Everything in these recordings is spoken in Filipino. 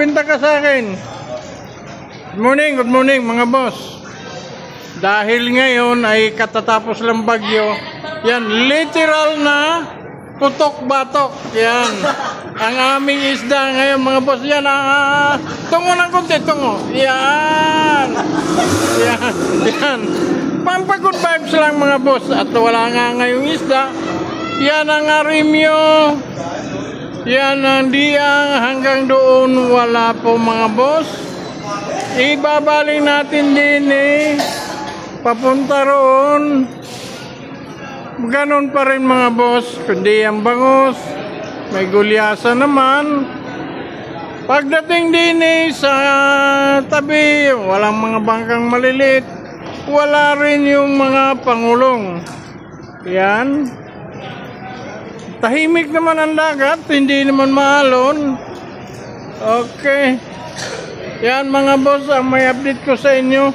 magbenta ka sa akin. Good morning mga boss. Dahil ngayon ay katatapos lang bagyo, yan, literal na putok-batok. Yan, ang aming isda ngayon mga boss. Yan, tungo ng konti, tungo. Yan. Yan. Pampagod vibes lang mga boss. At wala nga ngayong isda. Yan ang arimyo. Yan ang diang, hanggang doon wala po mga boss. Ibabaling natin din papunta roon. Ganon pa rin mga boss. Kundi ang bangus, may gulyasa naman. Pagdating din sa tabi, walang mga bangkang malilit. Wala rin yung mga pangulong. Yan. Tahimik naman ang dagat, hindi naman maalon. Okay. Yan mga boss, ang may update ko sa inyo.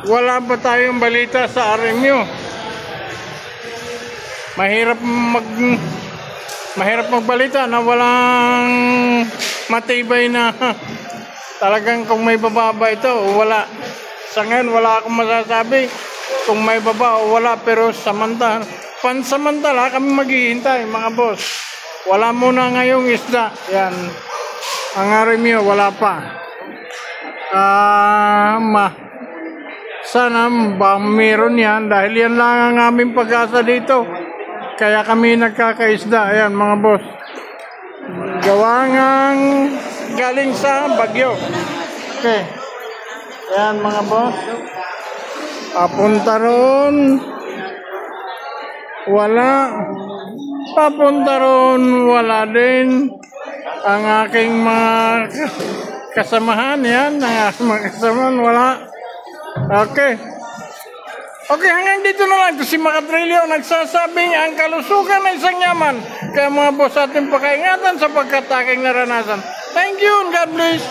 Wala pa tayong balita sa RMU. Mahirap magbalita na walang matibay na talagang kung may bababa ito o wala. Sa ngayon wala akong masasabi kung may baba o wala, pero pansamantala kami maghihintay mga boss. Wala muna ngayong isda. Yan. Ang RMU wala pa. Sana meron yan dahil yan lang ang aming pag-asa dito. Kaya kami nagkakaisda. Ayan mga boss. Gawangang galing sa bagyo. Okay. Ayan mga boss. Papunta ron. Wala. Papunta ron. Wala din. Ang aking mga kasamahan, yan, ang aking mga kasamahan, wala. Okay. Okay, hanggang dito na lang. Ito si Makatrilyo nagsasabing ang kalusugan ay isang yaman. Kaya mga boss, ating pakaingatan sa pagkataking naranasan. Thank you and God bless.